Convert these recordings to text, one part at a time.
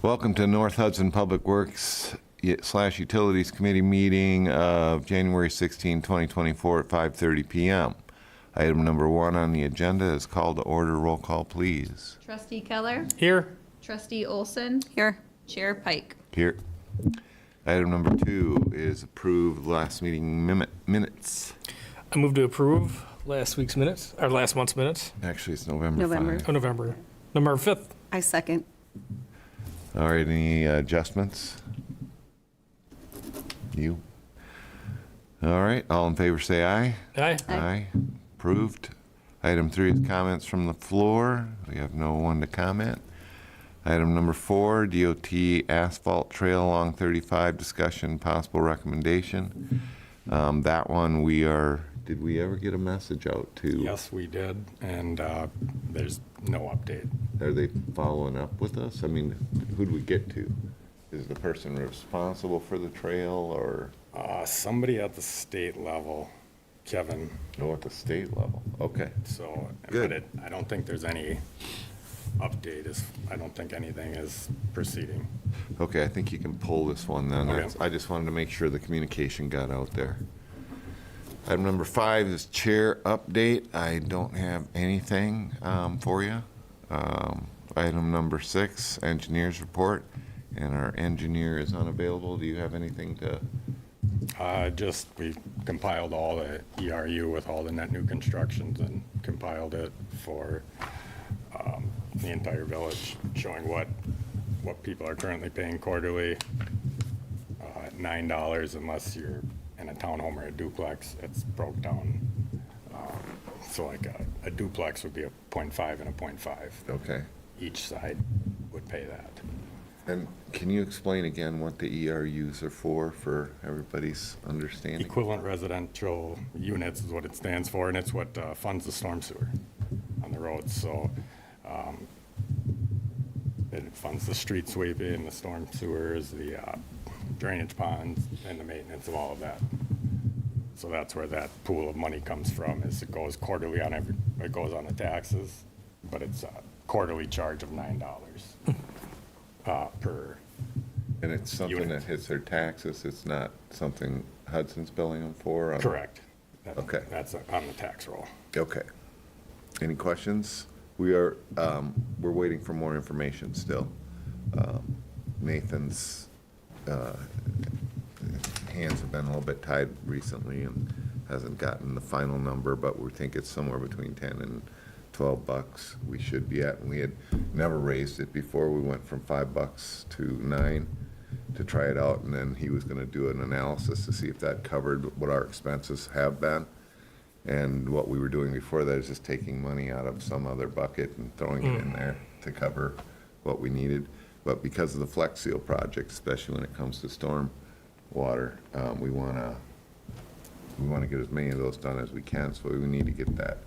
Welcome to North Hudson Public Works / Utilities Committee meeting of January 16, 2024 at 5:30 p.m. Item number 1 on the agenda is called to order. Roll call, please. Trustee Keller. Here. Trustee Olson. Here. Chair Pike. Here. Item number 2 is approve last meeting minutes. I move to approve last week's minutes, or last month's minutes. Actually, it's November November. 5. Oh, November 5th. I second. All right, any adjustments? You? All right, all in favor say aye. Aye. Aye. Approved. Item 3 is comments from the floor. We have no one to comment. Item number 4, DOT asphalt trail along 35, discussion, possible recommendation. That one did we ever get a message out to? Yes, we did, and there's no update. Are they following up with us? I mean, who'd we get to? Is the person responsible for the trail or? Somebody at the state level, Kevin. Oh, at the state level, okay. So, Good. but I don't think there's any update. I don't think anything is proceeding. Okay, I think you can pull this one then. Okay. I just wanted to make sure the communication got out there. Item number 5 is chair update. I don't have anything for you. Item number 6, engineer's report, and our engineer is unavailable. Do you have anything to? We compiled all the ERU with all the net new constructions and compiled it for the entire village, showing what people are currently paying quarterly. At $9 unless you're in a townhome or a duplex, it's broke down. So like a duplex would be a 0.5 and a 0.5. Okay. Each side would pay that. And can you explain again what the ERUs are for everybody's understanding? Equivalent residential units is what it stands for, and it's what funds the storm sewer on the roads. So it funds the street sweeping, the storm sewers, the drainage ponds, and the maintenance of all of that. So that's where that pool of money comes from. Is it goes quarterly it goes on the taxes, but it's a quarterly charge of $9 per. And it's something unit. that hits their taxes. It's not something Hudson's billing them for? Correct. Okay. That's on the tax roll. Okay. Any questions? We're waiting for more information still. Nathan's hands have been a little bit tied recently and hasn't gotten the final number, but we think it's somewhere between 10 and 12 bucks we should be at. And we had never raised it before. We went from $5 to $9 to try it out, and then he was going to do an analysis to see if that covered what our expenses have been. And what we were doing before that is just taking money out of some other bucket and throwing it in there to cover what we needed. But because of the Flex Seal project, especially when it comes to storm water, we want to get as many of those done as we can. So we need to get that.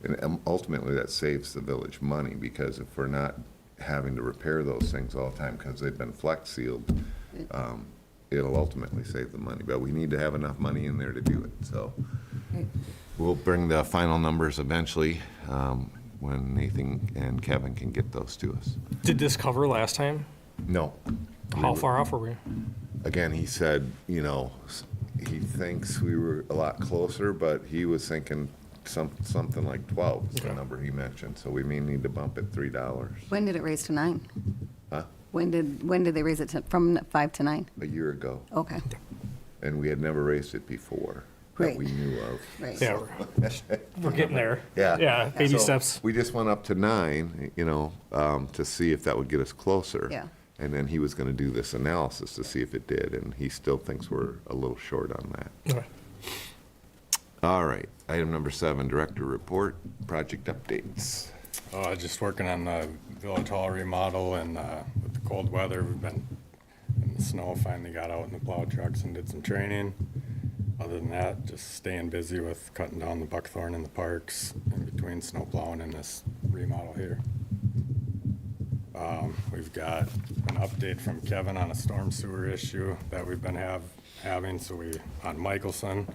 And ultimately, that saves the village money, because if we're not having to repair those things all the time because they've been Flex Sealed, it'll ultimately save the money. But we need to have enough money in there to do it. So we'll bring the final numbers eventually when Nathan and Kevin can get those to us. Did this cover last time? No. How far off were we? Again, he said, he thinks we were a lot closer, but he was thinking something like 12 is the number he mentioned. So we may need to bump it $3. When did it raise to 9? Huh? When did they raise it from 5 to 9? A year ago. Okay. And we had never raised it before that Right. we knew of. Right. Yeah, we're getting there. Yeah. Yeah, baby So steps. We just went up to 9, to see if that would get us closer. Yeah. And then he was going to do this analysis to see if it did, and he still thinks we're a little short on that. Okay. All right, item number 7, director report, project updates. Just working on the village hall remodel, and with the cold weather, we've been in the snow, finally got out in the plow trucks and did some training. Other than that, just staying busy with cutting down the buckthorn in the parks in between snow plowing and this remodel here. We've got an update from Kevin on a storm sewer issue that we've been having, on Michelson.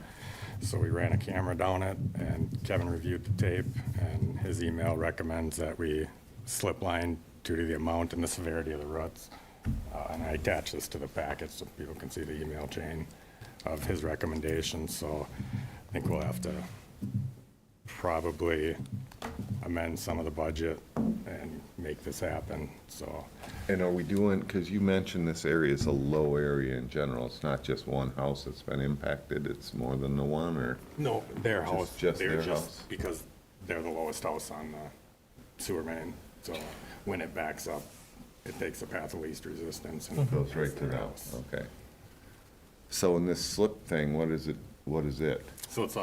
So we ran a camera down it, and Kevin reviewed the tape, and his email recommends that we slip line due to the amount and the severity of the ruts. And I attach this to the package so people can see the email chain of his recommendations. So I think we'll have to probably amend some of the budget and make this happen, so. And are we doing, because you mentioned this area is a low area in general, it's not just one house that's been impacted, it's more than the one, or? No, their house. just they're their house? Because they're the lowest house on the sewer main, so when it backs up, it takes the path of least resistance and Goes right to their that, house. okay. So in this slip thing, what is it? So it's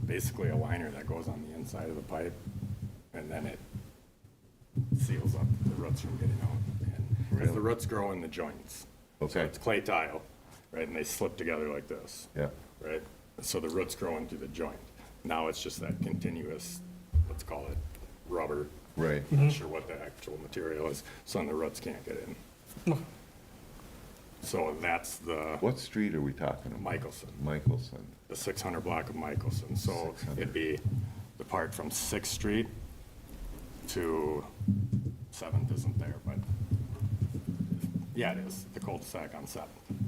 basically a liner that goes on the inside of the pipe, and then it seals up the roots from getting out. As the roots grow in the joints. So Okay. it's clay tile, right, and they slip together like this. Yeah, Right? So the root's growing through the joint. Now it's just that continuous, let's call it rubber. right. Not sure what the actual material is, so then the roots can't get in. So that's the What street are we talking about? Michelson, Michelson. the 600 block of Michelson. So 600. it'd be the part from 6th Street to 7th isn't there, but yeah, it is, the cul-de-sac on 7th.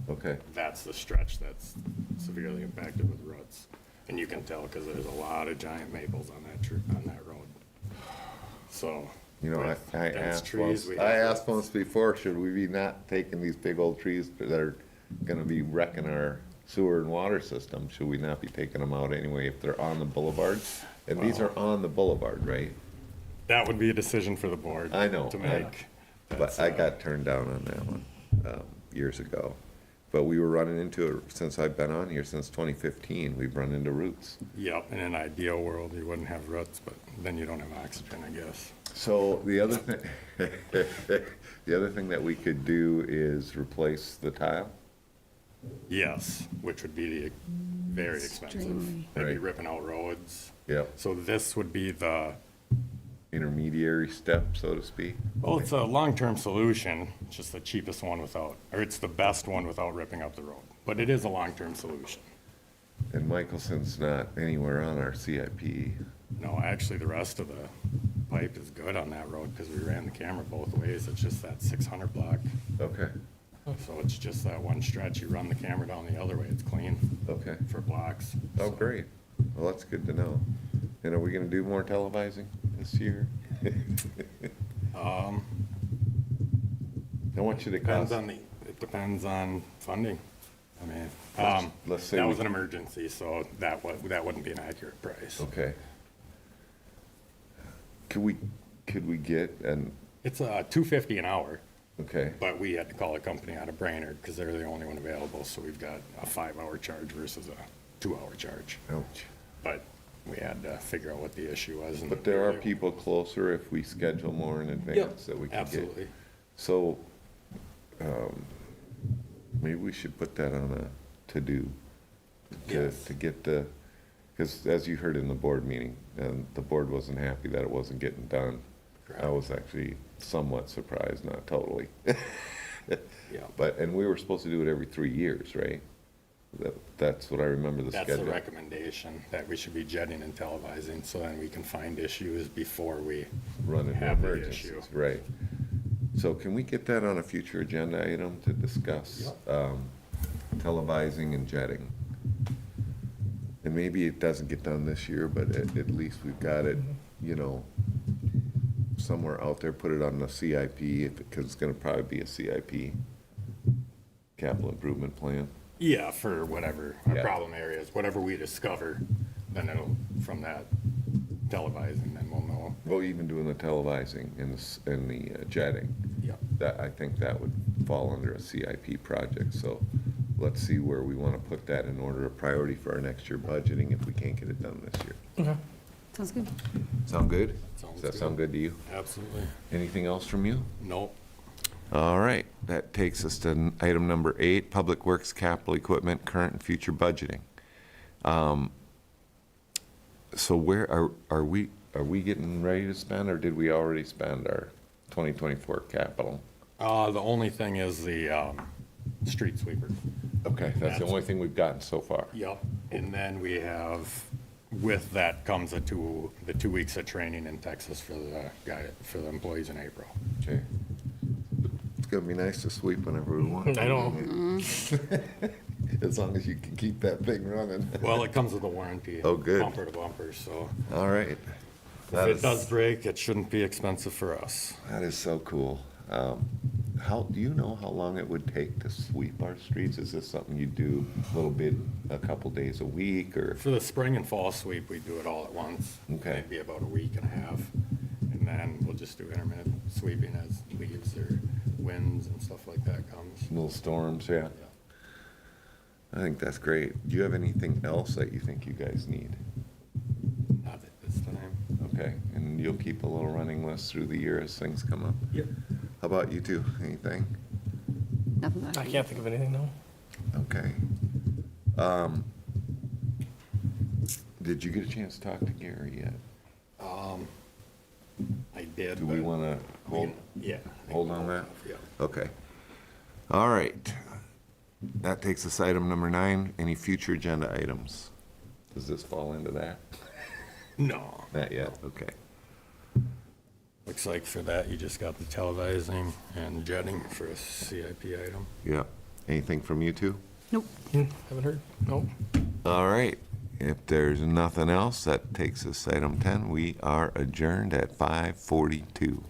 Okay, That's the stretch that's severely impacted with roots. And you can tell because there's a lot of giant maples on that road. So. you know, with I dense asked trees, once, we I have asked once before, should we be not taking these big old trees that are gonna be wrecking our sewer and water system? Should we not be taking them out anyway if they're on the boulevard? And these are on the boulevard, right? That would be a decision for the board. I know, To I- make. But That's, I got turned down on that one, years ago. But we were running into it, since I've been on here, since 2015, we've run into roots. Yep, in an ideal world, you wouldn't have roots, but then you don't have oxygen, I guess. So the other thing, the other thing that we could do is replace the tile. Yes, which would be very expensive. Extremely. They'd be Right. ripping out roads. Yep. So this would be the, Intermediary step, so to speak. well, it's a long-term solution, it's just the cheapest one without, or it's the best one without ripping up the road. But it is a long-term solution. And Michelson's not anywhere on our CIP. No, actually, the rest of the pipe is good on that road because we ran the camera both ways. It's just that 600 block. Okay, So it's just that one stretch. You run the camera down the other way, it's clean okay. for blocks. Oh, So, great. Well, that's good to know. And are we gonna do more televising this year? How much should it Depends cost? on it depends on funding. I mean, let's say that we- was an emergency, so that wouldn't be an accurate price. Okay. Could we get an, It's $250 an hour, okay, but we had to call a company out of Brainerd because they're the only one available. So we've got a 5-hour charge versus a 2-hour charge. ouch. But we had to figure out what the issue was. And But there are people closer if we schedule more in advance that we can get. Absolutely. So, maybe we should put that on a to-do. Yes. To get the, because as you heard in the board meeting, and the board wasn't happy that it wasn't getting done. I Correct. was actually somewhat surprised, not totally. Yeah. But, and we were supposed to do it every 3 years, right? That's what I remember the That's the schedule. recommendation, that we should be jetting and televising, so then we can find issues before we Run into have the emergencies, issue. right. So can we get that on a future agenda item to discuss televising and jetting? And maybe it doesn't get done this year, but at least we've got it, you know, somewhere out there, put it on the CIP, because it's gonna probably be a CIP, capital improvement plan. Yeah, for whatever our Yeah. problem areas, whatever we discover, then it'll, from that televising, then we'll know. Well, even doing the televising and the jetting. Yep. That, I think that would fall under a CIP project, so let's see where we want to put that in order of priority for our next year budgeting if we can't get it done this year. Sounds good. Sound good? Sounds Does that good. sound good to you? Absolutely. Anything else from you? Nope. All right, that takes us to item number 8, Public Works Capital Equipment, Current and Future Budgeting. So where are we getting ready to spend, or did we already spend our 2024 capital? The only thing is the street sweeper. Okay, that's the That's- only thing we've gotten so far. Yep. And then we have, with that comes the 2 weeks of training in Texas for the employees in April. Okay. It's gonna be nice to sweep whenever we want. I know. As long as you can keep that thing running. Well, it comes with a warranty. Oh, good. Bumper to bumper, so All right. if That it is- does break, it shouldn't be expensive for us. That is so cool. Do you know how long it would take to sweep our streets? Is this something you do a little bit, a couple days a week, or? For the spring and fall sweep, we do it all at once. Okay. Maybe about a week and a half. And then we'll just do intermittent sweeping as leaves or winds and stuff like that comes. Little storms, yeah. I think that's great. Do you have anything else that you think you guys need? Not at this time. Okay, and you'll keep a little running list through the year as things come up? Yep. How about you two? Anything? Nothing that I can't think of anything, no. Okay. Did you get a chance to talk to Gary yet? I did. Do we but want to hold? Yeah. hold on that? Yeah. Okay. All right. That takes us item number 9. Any future agenda items? Does this fall into that? No. Not yet, okay. Looks like for that, you just got the televising and jetting for a CIP item. Yeah. Anything from you two? Nope. Haven't heard? No. All right. If there's nothing else, that takes us item 10. We are adjourned at 5:42.